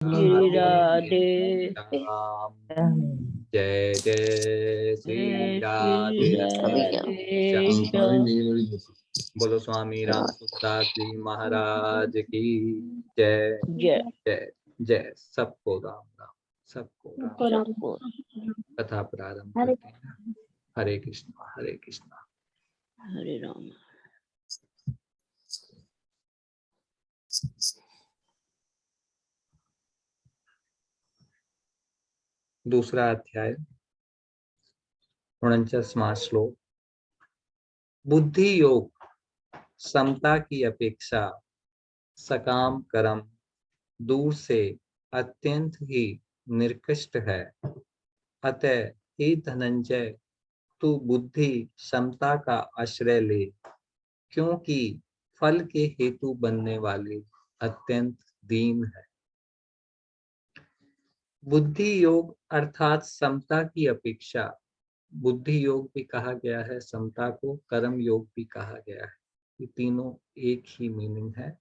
श्री राधे राम। जय जय श्री राधे श्याम। बोलो स्वामी राम सुखदास जी महाराज की जय जय। जय जय। सबको राम राम, सबको राम। सबको कथा प्रारंभ करते हैं। हरे कृष्णा हरे कृष्णा। हरे राम। दूसरा अध्याय 49वां श्लोक। बुद्धि योग समता की अपेक्षा सकाम कर्म दूर से अत्यंत ही निकृष्ट है। अतः हे धनंजय, तू बुद्धि समता का आश्रय ले, क्योंकि फल के हेतु बनने वाले अत्यंत दीन है। बुद्धि योग अर्थात समता की अपेक्षा, बुद्धि योग भी कहा गया है, समता को कर्म योग भी कहा गया है। ये तीनों एक ही मीनिंग है।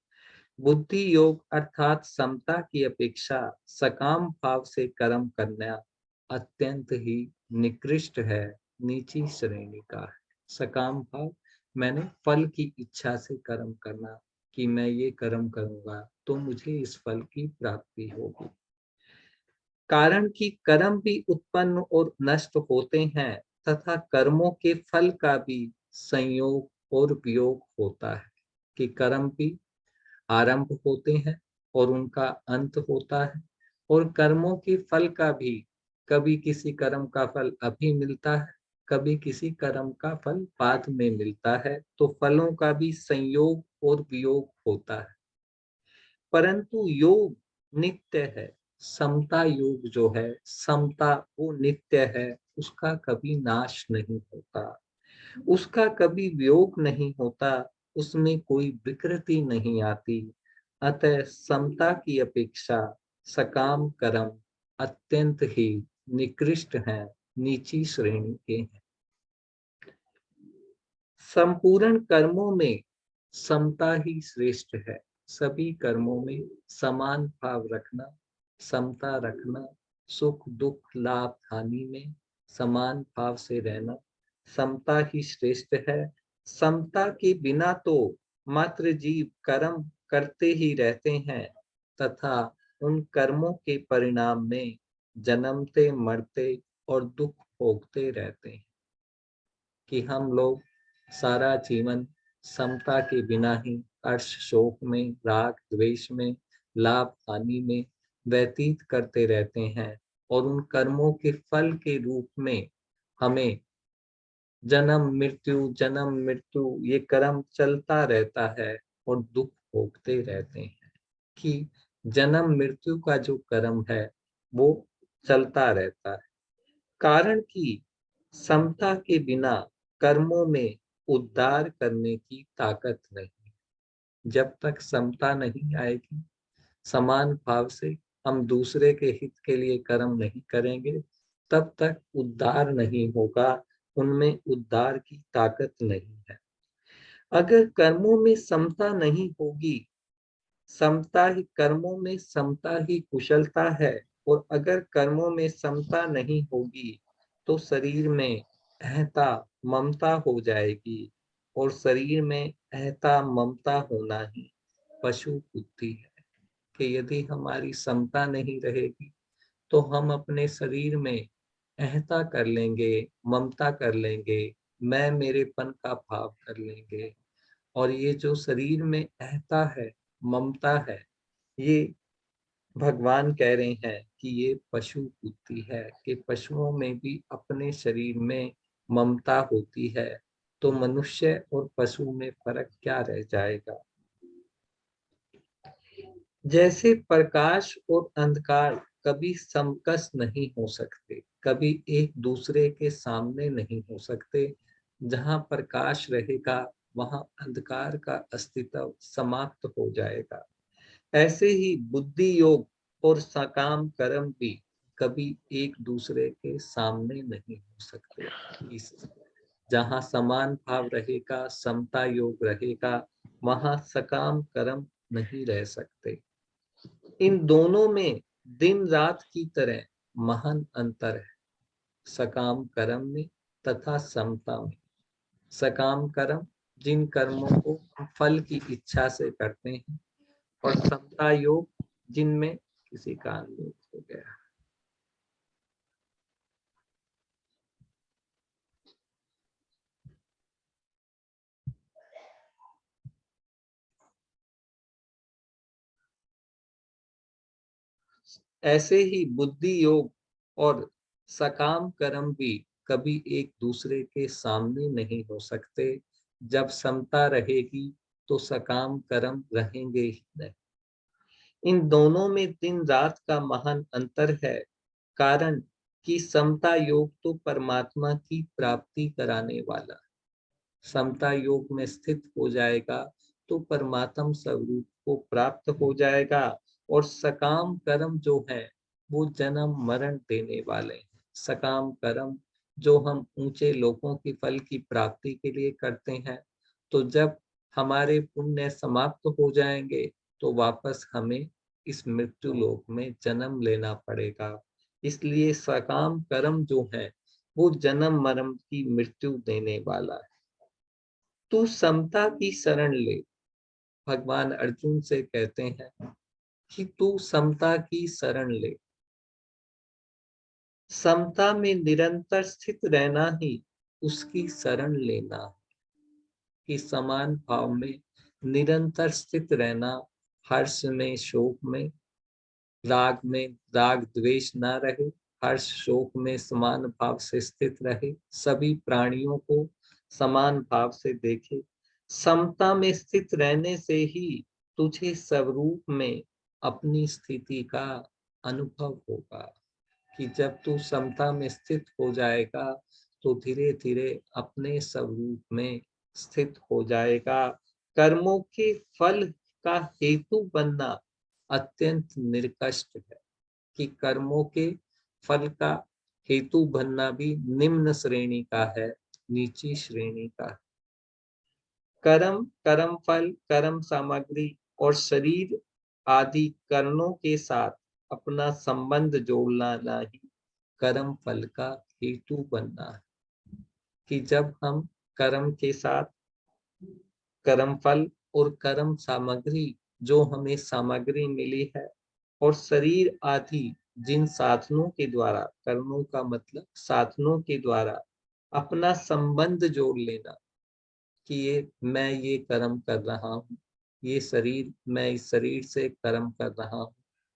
बुद्धि योग अर्थात समता की अपेक्षा सकाम भाव से कर्म करना अत्यंत ही निकृष्ट है, नीची श्रेणी का है। सकाम भाव मैंने फल की इच्छा से कर्म करना, कि मैं ये कर्म करूंगा तो मुझे इस फल की प्राप्ति होगी। कारण कि कर्म भी उत्पन्न और नष्ट होते हैं तथा कर्मों के फल का भी संयोग और वियोग होता है, कि कर्म भी आरंभ होते हैं और उनका अंत होता है, और कर्मों के फल का भी कभी किसी कर्म का फल अभी मिलता है, कभी किसी कर्म का फल बाद में मिलता है। तो फलों का भी संयोग और वियोग होता है, परंतु योग नित्य है। समता योग जो है, समता वो नित्य है, उसका कभी नाश नहीं होता, उसका कभी वियोग नहीं होता, उसमें कोई विकृति नहीं आती। अतः समता की अपेक्षा सकाम कर्म अत्यंत ही निकृष्ट हैं, नीची श्रेणी के हैं। संपूर्ण कर्मों में समता ही श्रेष्ठ है। सभी कर्मों में समान भाव रखना, समता रखना, सुख दुख लाभ हानि में समान भाव से रहना, समता ही श्रेष्ठ है। समता के बिना तो मात्र जीव कर्म करते ही रहते हैं तथा उन कर्मों के परिणाम में जन्मते मरते और दुख भोगते रहते हैं। कि हम लोग सारा जीवन समता के बिना ही हर्ष शोक में, राग द्वेष में, लाभ हानि में व्यतीत करते रहते हैं, और उन कर्मों के फल के रूप में हमें जन्म मृत्यु ये कर्म चलता रहता है और दुख भोगते रहते हैं। कि जन्म मृत्यु का जो कर्म है वो चलता रहता है। कारण कि समता के बिना कर्मों में उद्धार करने की ताकत नहीं। जब तक समता नहीं आएगी, समान भाव से हम दूसरे के हित के लिए कर्म नहीं करेंगे, तब तक उद्धार नहीं होगा, उनमें उद्धार की ताकत नहीं है। अगर कर्मों में समता नहीं होगी, समता ही कर्मों में समता ही कुशलता है, और अगर कर्मों में समता नहीं होगी तो शरीर में अहंता ममता हो जाएगी, और शरीर में अहंता ममता होना ही पशु बुद्धि है। कि यदि हमारी समता नहीं रहेगी तो हम अपने शरीर में अहंता कर लेंगे, ममता कर लेंगे, मैं मेरेपन का भाव कर लेंगे। और ये जो शरीर में अहंता है, ममता है, ये भगवान कह रहे हैं कि ये पशु बुद्धि है, कि पशुओं में भी अपने शरीर में ममता होती है, तो मनुष्य और पशु में फर्क क्या रह जाएगा। जैसे प्रकाश और अंधकार कभी समकस नहीं हो सकते, कभी एक दूसरे के सामने नहीं हो सकते। जहां प्रकाश रहेगा वहां अंधकार का अस्तित्व समाप्त हो जाएगा। ऐसे ही बुद्धि योग और सकाम कर्म भी कभी एक दूसरे के सामने नहीं हो सकते। जहां समान भाव रहेगा, समता योग रहेगा, वहां सकाम कर्म नहीं रह सकते। इन दोनों में दिन रात की तरह महान अंतर है, सकाम कर्म में तथा समता में। सकाम कर्म जिन कर्मों को हम फल की इच्छा से करते हैं, और समता योग जिनमें किसी का अनुयोग हो गया। ऐसे ही बुद्धि योग और सकाम कर्म भी कभी एक दूसरे के सामने नहीं हो सकते। जब समता रहेगी तो सकाम कर्म रहेंगे ही नहीं। इन दोनों में दिन रात का महान अंतर है, कारण कि समता योग तो परमात्मा की प्राप्ति कराने वाला। समता योग में स्थित हो जाएगा तो परमात्म स्वरूप को प्राप्त हो जाएगा, और सकाम कर्म जो है वो जन्म मरण देने वाले हैं। सकाम कर्म जो हम ऊंचे लोगों की फल की प्राप्ति के लिए करते हैं, तो जब हमारे पुण्य समाप्त हो जाएंगे तो वापस हमें इस मृत्यु लोक में जन्म लेना पड़ेगा। इसलिए सकाम कर्म जो है वो जन्म मरण की मृत्यु देने वाला है। तू समता की शरण ले, भगवान अर्जुन से कहते हैं कि तू समता की शरण ले। समता में निरंतर स्थित रहना ही उसकी शरण लेना, कि समान भाव में निरंतर स्थित रहना, हर्ष में शोक में, राग में राग द्वेष ना रहे, हर्ष शोक में समान भाव से स्थित रहे, सभी प्राणियों को समान भाव से देखे। समता में स्थित रहने से ही तुझे स्वरूप में अपनी स्थिति का अनुभव होगा, कि जब तू समता में स्थित हो जाएगा तो धीरे धीरे अपने स्वरूप में स्थित हो जाएगा। कर्मों के फल का हेतु बनना अत्यंत निर्कष्ट है, कि कर्मों के फल का हेतु बनना भी निम्न श्रेणी का है, नीची श्रेणी का है। कर्म, कर्म फल, कर्म सामग्री और शरीर आदि कर्णों के साथ अपना संबंध जोड़ना ही कर्म फल का हेतु बनना है। कि जब हम कर्म के साथ कर्म फल और कर्म सामग्री, जो हमें सामग्री मिली है, और शरीर आदि जिन साधनों के द्वारा, कर्मों का मतलब साधनों के द्वारा अपना संबंध जोड़ लेना, कि ये मैं ये कर्म कर रहा हूँ, ये शरीर, मैं इस शरीर से कर्म कर रहा हूँ,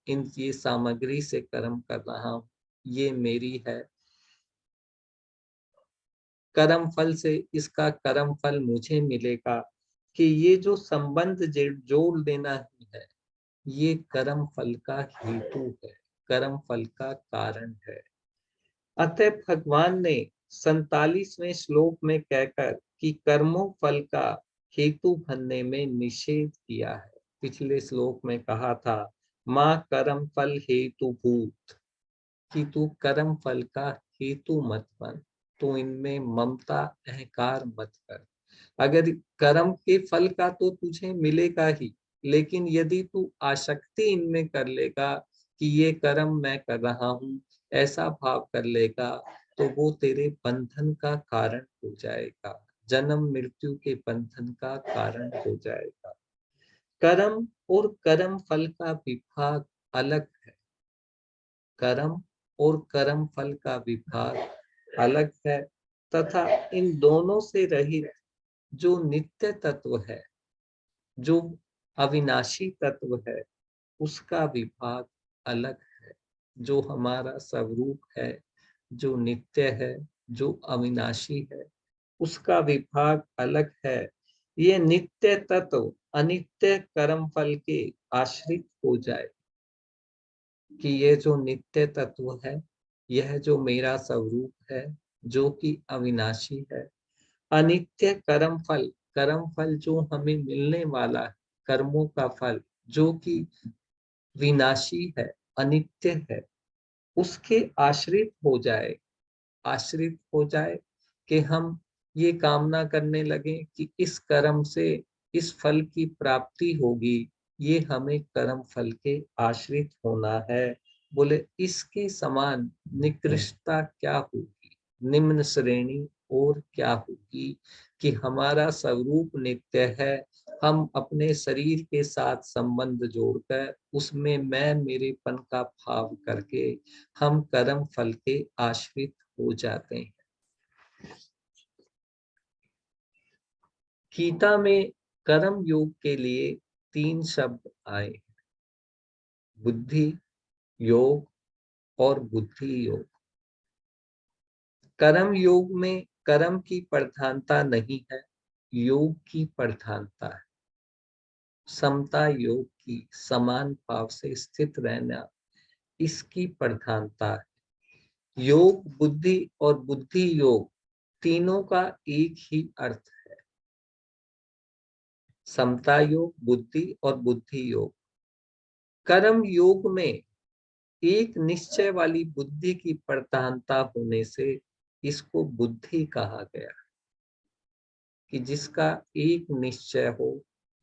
इन ये सामग्री से कर्म कर रहा हूँ, ये मेरी है। कर्म फल से इसका कर्म फल मुझे मिलेगा, कि ये जो संबंध जोड़ देना ही है, ये कर्म फल का हेतु है, कर्म फल का कारण है। अतः भगवान ने 47वें श्लोक में कहकर कि कर्मों फल का हेतु बनने में निषेध किया है। पिछले श्लोक में कहा था माँ कर्म फल हेतु भूत, कि तू कर्म फल का हेतु मत बन, तो इनमें ममता अहंकार मत कर। अगर कर्म के फल का तो तुझे मिलेगा ही, लेकिन यदि तू आसक्ति इनमें कर लेगा कि ये कर्म मैं कर रहा हूँ, ऐसा भाव कर लेगा, तो वो तेरे बंधन का कारण हो जाएगा, जन्म मृत्यु के बंधन का कारण हो जाएगा। कर्म और कर्म फल का विभाग अलग है, कर्म और कर्म फल का विभाग अलग है, तथा इन दोनों से रहित जो नित्य तत्व है, जो अविनाशी तत्व है, उसका विभाग अलग है। जो हमारा स्वरूप है, जो नित्य है, जो अविनाशी है, उसका विभाग अलग है। ये नित्य तत्व अनित्य कर्म फल के आश्रित हो जाए, कि ये जो नित्य तत्व है, यह जो मेरा स्वरूप है, जो कि अविनाशी है, अनित्य कर्म फल जो हमें मिलने वाला है, कर्मों का फल जो कि विनाशी है, अनित्य है, उसके आश्रित हो जाए, कि हम ये कामना करने लगे कि इस कर्म से इस फल की प्राप्ति होगी, ये हमें कर्म फल के आश्रित होना है। बोले इसके समान निकृष्टता क्या होगी, निम्न श्रेणी और क्या होगी, कि हमारा स्वरूप नित्य है। हम अपने शरीर के साथ संबंध जोड़कर उसमें मैं मेरेपन का भाव करके हम कर्म फल के आश्रित हो जाते हैं। गीता में कर्म योग के लिए 3 शब्द आए, बुद्धि योग और बुद्धि योग। कर्म योग में कर्म की प्रधानता नहीं है, योग की प्रधानता है। समता योग की, समान भाव से स्थित रहना, इसकी प्रधानता है। योग बुद्धि और बुद्धि योग तीनों का एक ही अर्थ है। समता योग, बुद्धि और बुद्धि योग। कर्म योग में एक निश्चय वाली बुद्धि की प्रधानता होने से इसको बुद्धि कहा गया, कि जिसका एक निश्चय हो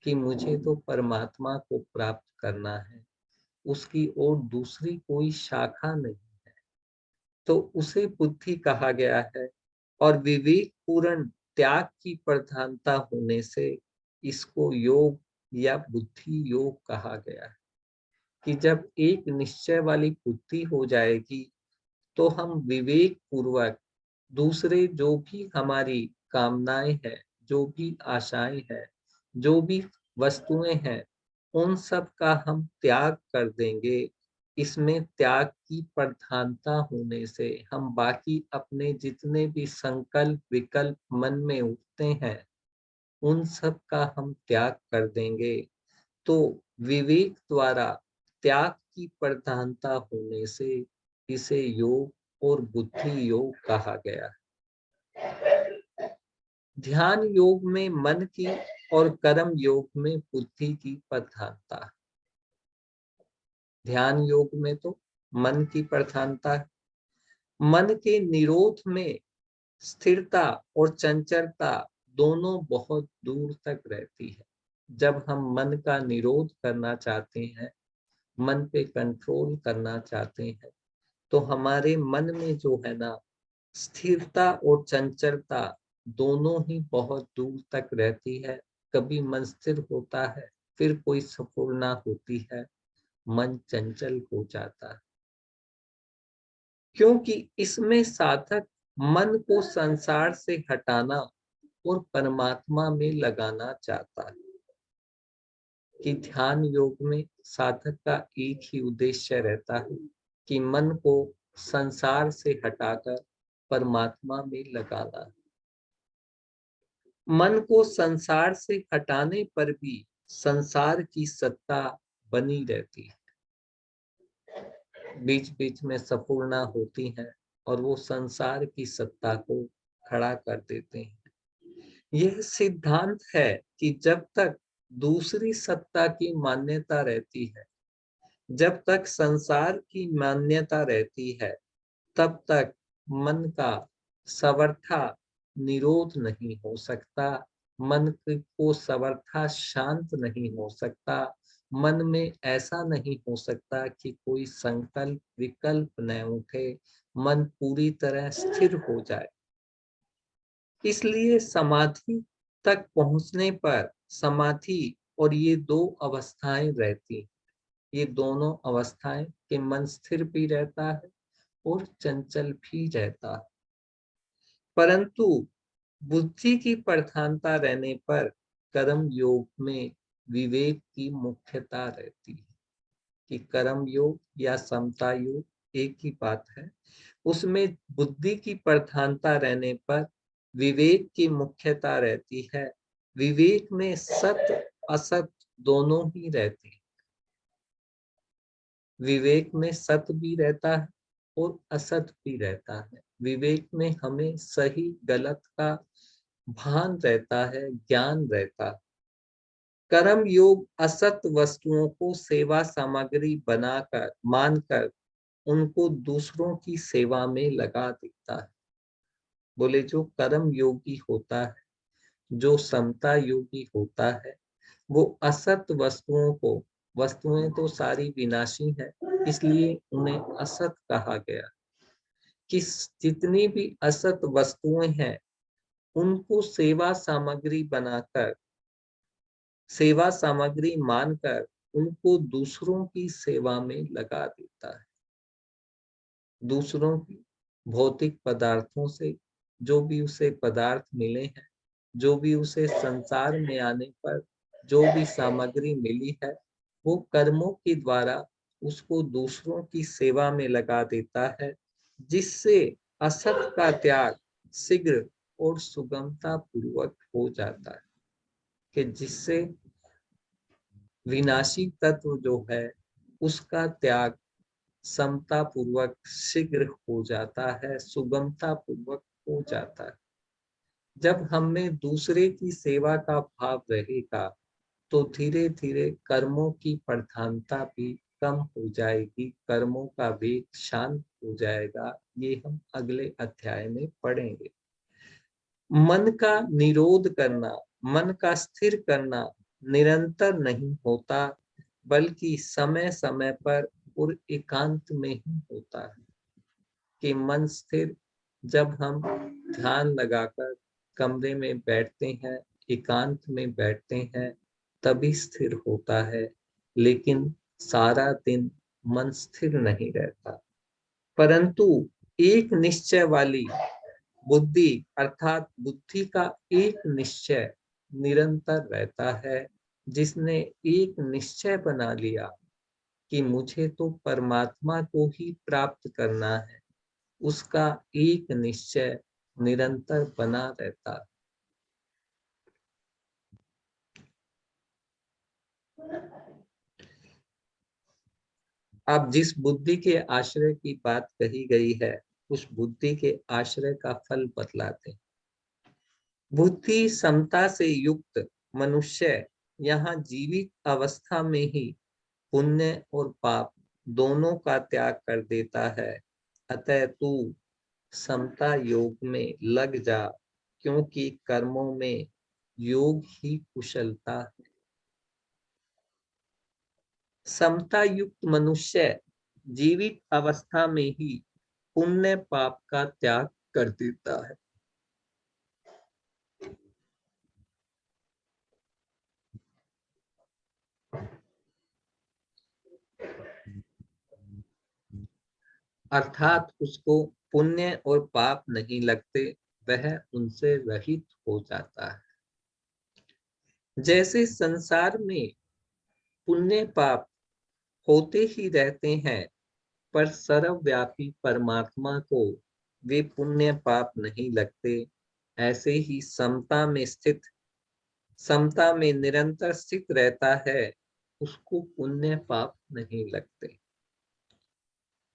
कि मुझे तो परमात्मा को प्राप्त करना है, उसकी और दूसरी कोई शाखा नहीं है, तो उसे बुद्धि कहा गया है। और विवेक पूर्ण त्याग की प्रधानता होने से इसको योग या बुद्धि योग कहा गया है, कि जब एक निश्चय वाली बुद्धि हो जाएगी तो हम विवेक पूर्वक दूसरे जो भी हमारी कामनाएं हैं, जो भी आशाएं हैं, जो भी वस्तुएं हैं, उन सब का हम त्याग कर देंगे। इसमें त्याग की प्रधानता होने से हम बाकी अपने जितने भी संकल्प विकल्प मन में उठते हैं, उन सब का हम त्याग कर देंगे। तो विवेक द्वारा त्याग की प्रधानता होने से इसे योग और बुद्धि योग कहा गया। ध्यान योग में मन की और कर्म योग में बुद्धि की प्रधानता। ध्यान योग में तो मन की प्रधानता है। मन के निरोध में स्थिरता और चंचलता दोनों बहुत दूर तक रहती है। जब हम मन का निरोध करना चाहते हैं, मन पे कंट्रोल करना चाहते हैं, तो हमारे मन में जो है ना, स्थिरता और चंचलता दोनों ही बहुत दूर तक रहती है। कभी मन स्थिर होता है, फिर कोई स्फुरना होती है, मन चंचल हो जाता है, क्योंकि इसमें साधक मन को संसार से हटाना और परमात्मा में लगाना चाहता है। कि ध्यान योग में साधक का एक ही उद्देश्य रहता है, कि मन को संसार से हटाकर परमात्मा में लगाना। मन को संसार से हटाने पर भी संसार की सत्ता बनी रहती है, बीच बीच में संपूर्णा होती है और वो संसार की सत्ता को खड़ा कर देते हैं। यह सिद्धांत है कि जब तक दूसरी सत्ता की मान्यता रहती है, जब तक संसार की मान्यता रहती है, तब तक मन का सर्वथा निरोध नहीं हो सकता, मन को सर्वथा शांत नहीं हो सकता। मन में ऐसा नहीं हो सकता कि कोई संकल्प विकल्प न उठे, मन पूरी तरह स्थिर हो जाए। इसलिए समाधि तक पहुंचने पर समाधि और ये दो अवस्थाएं रहती, ये दोनों अवस्थाएं कि मन स्थिर भी रहता है और चंचल भी रहता है। परंतु बुद्धि की प्रधानता रहने पर कर्म योग में विवेक की मुख्यता रहती है। कि कर्म योग या समता योग एक ही बात है। उसमें बुद्धि की प्रधानता रहने पर विवेक की मुख्यता रहती है। विवेक में सत्य असत दोनों ही रहते हैं। विवेक में सत्य भी रहता है और असत भी रहता है। विवेक में हमें सही गलत का भान रहता है, ज्ञान रहता है। कर्म योग असत वस्तुओं को सेवा सामग्री बनाकर मानकर उनको दूसरों की सेवा में लगा देता है। बोले जो कर्म योगी होता है, जो समता योगी होता है, वो असत वस्तुओं को, वस्तुएं तो सारी विनाशी है, इसलिए उन्हें असत कहा गया। कि जितनी भी असत वस्तुएं हैं उनको सेवा सामग्री बनाकर, सेवा सामग्री मानकर उनको दूसरों की सेवा में लगा देता है। दूसरों की भौतिक पदार्थों से जो भी उसे पदार्थ मिले हैं, जो भी उसे संसार में आने पर जो भी सामग्री मिली है, वो कर्मों के द्वारा उसको दूसरों की सेवा में लगा देता है, जिससे असत का त्याग शीघ्र और सुगमता पूर्वक हो जाता है। कि जिससे विनाशी तत्व जो है उसका त्याग समता पूर्वक शीघ्र हो जाता है, सुगमता पूर्वक हो जाता है। जब हमें दूसरे की सेवा का भाव रहेगा तो धीरे धीरे कर्मों की प्रधानता भी कम हो जाएगी, कर्मों का वेग शांत हो जाएगा। ये हम अगले अध्याय में पढ़ेंगे। मन का निरोध करना, मन का स्थिर करना निरंतर नहीं होता, बल्कि समय समय पर और एकांत में ही होता है। कि मन स्थिर जब हम ध्यान लगाकर कमरे में बैठते हैं, एकांत में बैठते हैं, तभी स्थिर होता है। लेकिन सारा दिन मन स्थिर नहीं रहता, परंतु एक निश्चय वाली बुद्धि अर्थात बुद्धि का एक निश्चय निरंतर रहता है। जिसने एक निश्चय बना लिया कि मुझे तो परमात्मा को ही प्राप्त करना है, उसका एक निश्चय निरंतर बना रहता है। अब जिस बुद्धि के आश्रय की बात कही गई है, उस बुद्धि के आश्रय का फल बतलाते हैं। बुद्धि समता से युक्त मनुष्य यहाँ जीवित अवस्था में ही पुण्य और पाप दोनों का त्याग कर देता है। अतः तू समता योग में लग जा, क्योंकि कर्मों में योग ही कुशलता है। समता युक्त मनुष्य जीवित अवस्था में ही पुण्य पाप का त्याग कर देता है। अर्थात उसको पुण्य और पाप नहीं लगते, वह उनसे रहित हो जाता है। जैसे संसार में पुण्य पाप होते ही रहते हैं, पर सर्वव्यापी परमात्मा को वे पुण्य पाप नहीं लगते, ऐसे ही समता में स्थित, समता में निरंतर स्थित रहता है, उसको पुण्य पाप नहीं लगते।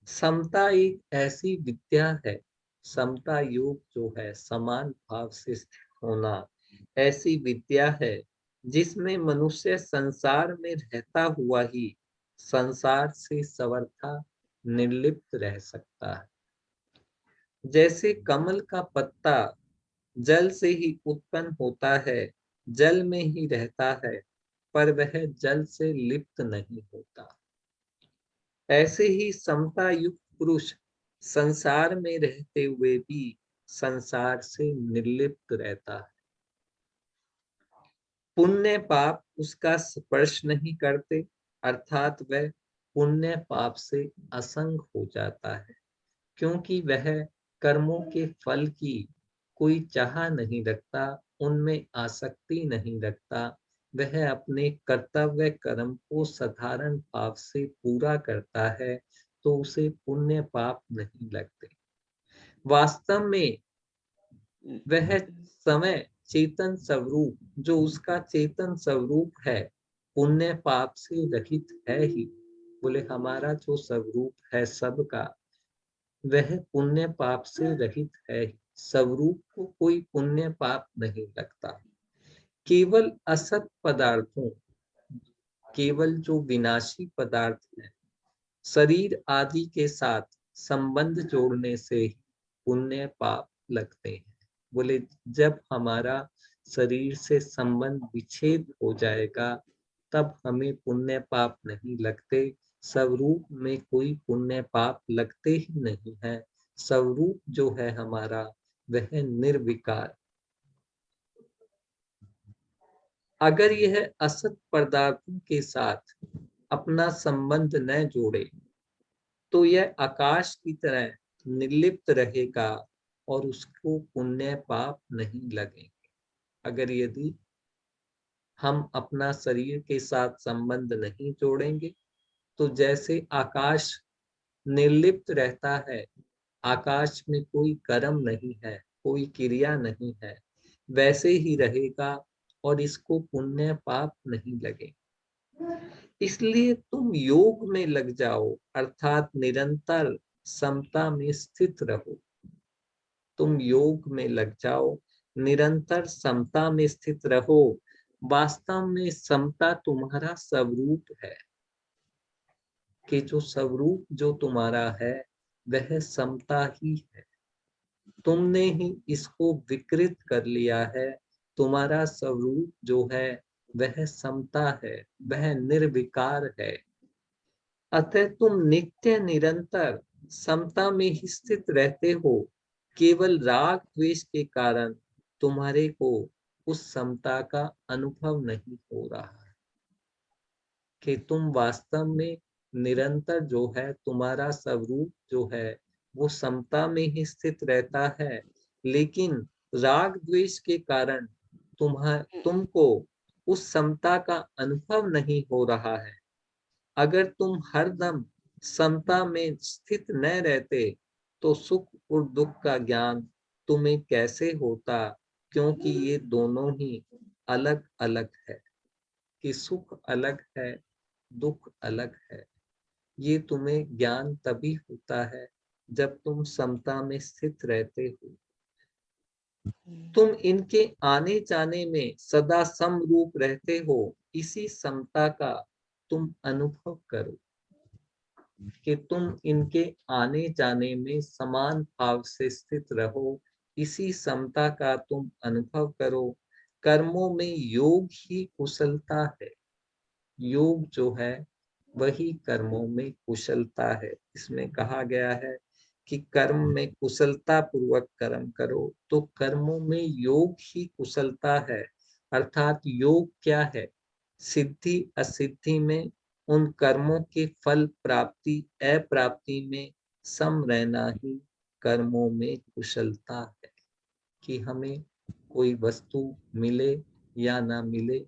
समता एक ऐसी विद्या है, समता योग जो है समान भाव से स्थित होना, ऐसी विद्या है जिसमें मनुष्य संसार में रहता हुआ ही संसार से सर्वथा निर्लिप्त रह सकता है। जैसे कमल का पत्ता जल से ही उत्पन्न होता है, जल में ही रहता है, पर वह जल से लिप्त नहीं होता। ऐसे ही समता युक्त पुरुष संसार में रहते हुए भी संसार से निर्लिप्त रहता है। पुण्य पाप उसका स्पर्श नहीं करते, अर्थात वह पुण्य पाप से असंग हो जाता है, क्योंकि वह कर्मों के फल की कोई चाह नहीं रखता, उनमें आसक्ति नहीं रखता। वह अपने कर्तव्य कर्म को साधारण भाव से पूरा करता है, तो उसे पुण्य पाप नहीं लगते। वास्तव में वह समय चेतन स्वरूप, जो उसका चेतन स्वरूप है, पुण्य पाप से रहित है ही। बोले हमारा जो स्वरूप है सबका, वह पुण्य पाप से रहित है। स्वरूप को कोई पुण्य पाप नहीं लगता। केवल असत पदार्थों, केवल जो विनाशी पदार्थ है, शरीर आदि के साथ संबंध जोड़ने से ही पुण्य पाप लगते हैं। बोले जब हमारा शरीर से संबंध विच्छेद हो जाएगा, तब हमें पुण्य पाप नहीं लगते। स्वरूप में कोई पुण्य पाप लगते ही नहीं है। स्वरूप जो है हमारा, वह निर्विकार। अगर यह असत पदार्थों के साथ अपना संबंध न जोड़े तो यह आकाश की तरह निर्लिप्त रहेगा और उसको पुण्य पाप नहीं लगेंगे। अगर यदि हम अपना शरीर के साथ संबंध नहीं जोड़ेंगे तो जैसे आकाश निर्लिप्त रहता है, आकाश में कोई कर्म नहीं है, कोई क्रिया नहीं है, वैसे ही रहेगा और इसको पुण्य पाप नहीं लगे। इसलिए तुम योग में लग जाओ, अर्थात निरंतर समता में स्थित रहो। तुम योग में लग जाओ, निरंतर समता में स्थित रहो। वास्तव में समता तुम्हारा स्वरूप है, कि जो स्वरूप जो तुम्हारा है वह समता ही है। तुमने ही इसको विकृत कर लिया है। तुम्हारा स्वरूप जो है वह समता है, वह निर्विकार है। अतः तुम नित्य निरंतर समता में ही स्थित रहते हो। केवल राग द्वेष के कारण तुम्हारे को उस समता का अनुभव नहीं हो रहा है, कि तुम वास्तव में निरंतर जो है, तुम्हारा स्वरूप जो है वो समता में ही स्थित रहता है, लेकिन राग द्वेष के कारण तुमको उस समता का अनुभव नहीं हो रहा है। अगर तुम हरदम समता में स्थित न रहते तो सुख और दुख का ज्ञान तुम्हें कैसे होता, क्योंकि ये दोनों ही अलग अलग है, कि सुख अलग है, दुख अलग है। ये तुम्हें ज्ञान तभी होता है जब तुम समता में स्थित रहते हो। तुम इनके आने जाने में सदा समरूप रहते हो। इसी समता का तुम अनुभव करो, कि तुम इनके आने जाने में समान भाव से स्थित रहो। इसी समता का तुम अनुभव करो। कर्मों में योग ही कुशलता है। योग जो है वही कर्मों में कुशलता है। इसमें कहा गया है कि कर्म में कुशलता पूर्वक कर्म करो, तो कर्मों में योग ही कुशलता है। अर्थात योग क्या है? सिद्धि असिद्धि में, उन कर्मों के फल प्राप्ति अप्राप्ति में सम रहना ही कर्मों में कुशलता है। कि हमें कोई वस्तु मिले या ना मिले,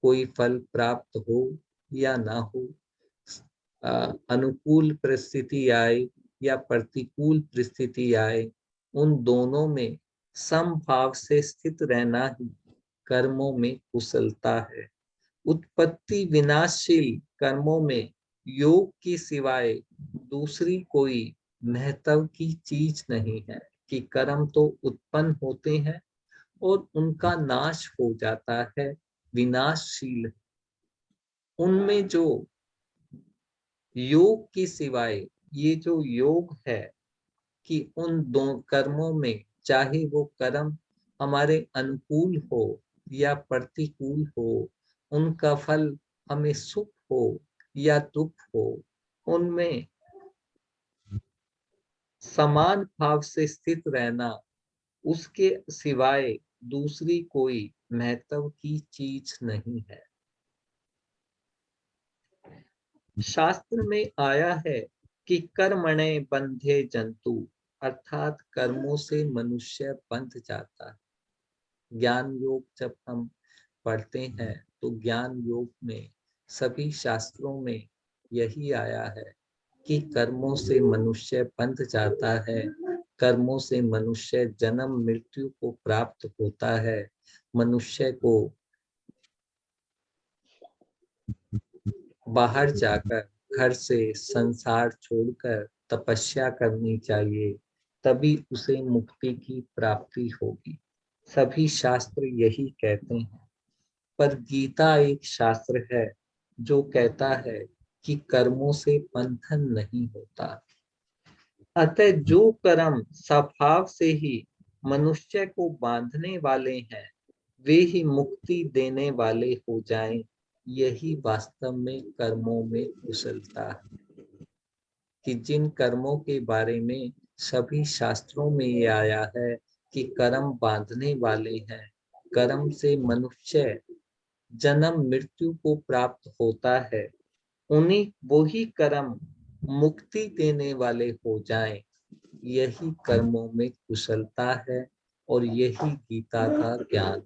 कोई फल प्राप्त हो या ना हो, अनुकूल परिस्थिति आए या प्रतिकूल परिस्थिति आए, उन दोनों में समभाव से स्थित रहना ही कर्मों में कुशलता है। उत्पत्ति विनाशशील कर्मों में योग की सिवाय दूसरी कोई महत्व की चीज नहीं है। कि कर्म तो उत्पन्न होते हैं और उनका नाश हो जाता है, विनाशशील। उनमें जो योग की सिवाय ये जो योग है, कि उन दो कर्मों में चाहे वो कर्म हमारे अनुकूल हो या प्रतिकूल हो, उनका फल हमें सुख हो या दुख हो, उनमें समान भाव से स्थित रहना, उसके सिवाय दूसरी कोई महत्व की चीज नहीं है। शास्त्र में आया है कि कर्मणे बंधे जंतु, अर्थात कर्मों से मनुष्य बंध जाता है। ज्ञान योग जब हम पढ़ते हैं तो ज्ञान योग में सभी शास्त्रों में यही आया है कि कर्मों से मनुष्य बंध जाता है। कर्मों से मनुष्य जन्म मृत्यु को प्राप्त होता है। मनुष्य को बाहर जाकर, घर से, संसार छोड़कर तपस्या करनी चाहिए, तभी उसे मुक्ति की प्राप्ति होगी। सभी शास्त्र यही कहते हैं। पर गीता एक शास्त्र है जो कहता है कि कर्मों से बंधन नहीं होता। अतः जो कर्म स्वभाव से ही मनुष्य को बांधने वाले हैं, वे ही मुक्ति देने वाले हो जाएं, यही वास्तव में कर्मों में कुशलता है। कि जिन कर्मों के बारे में सभी शास्त्रों में ये आया है कि कर्म बांधने वाले हैं, कर्म से मनुष्य जन्म मृत्यु को प्राप्त होता है, उन्हीं वही कर्म मुक्ति देने वाले हो जाएं, यही कर्मों में कुशलता है और यही गीता का ज्ञान।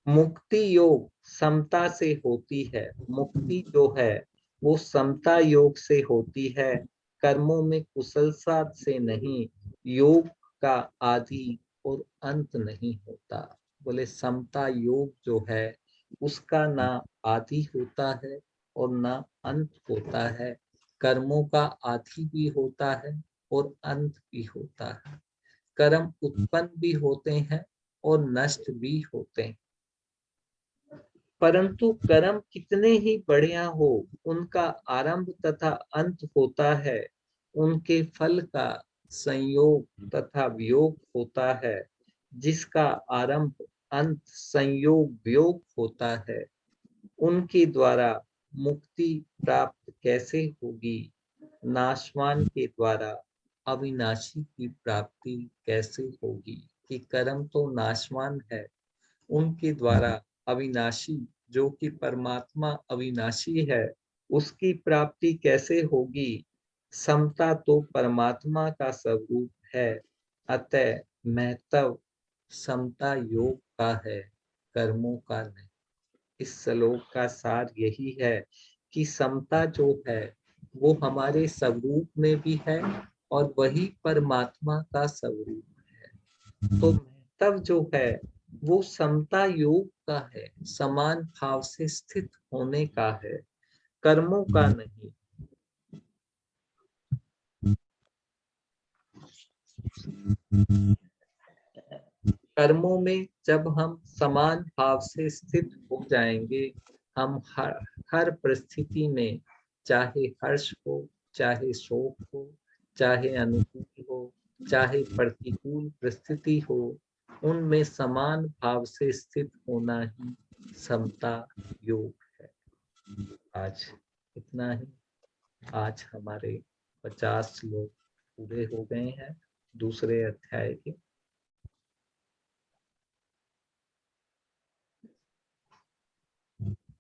मुक्ति योग समता से होती है। मुक्ति जो है वो समता योग से होती है, कर्मों में कुशलता से नहीं। योग का आदि और अंत नहीं होता। बोले समता योग जो है उसका ना आदि होता है और ना अंत होता है। कर्मों का आदि भी होता है और अंत भी होता है। कर्म उत्पन्न भी होते हैं और नष्ट भी होते हैं, परंतु कर्म कितने ही बढ़िया हो, उनका आरंभ तथा अंत होता है। उनके फल का संयोग तथा वियोग होता है। जिसका आरंभ अंत संयोग वियोग होता है, उनके द्वारा मुक्ति प्राप्त कैसे होगी? नाशवान के द्वारा अविनाशी की प्राप्ति कैसे होगी? कि कर्म तो नाशवान है, उनके द्वारा अविनाशी, जो कि परमात्मा अविनाशी है, उसकी प्राप्ति कैसे होगी? समता तो परमात्मा का स्वरूप है, अतः महत्व समता योग का है, कर्मों का नहीं। इस श्लोक का सार यही है कि समता जो है वो हमारे स्वरूप में भी है और वही परमात्मा का स्वरूप है। तो महत्व जो है वो समता योग का है, समान भाव से स्थित होने का है, कर्मों का नहीं। कर्मों में जब हम समान भाव से स्थित हो जाएंगे, हम हर परिस्थिति में, चाहे हर्ष हो, चाहे शोक हो, चाहे अनुकूल हो, चाहे प्रतिकूल परिस्थिति हो, उनमें समान भाव से स्थित होना ही समता योग है। आज इतना ही। आज हमारे 50 श्लोक पूरे हो गए हैं दूसरे अध्याय के।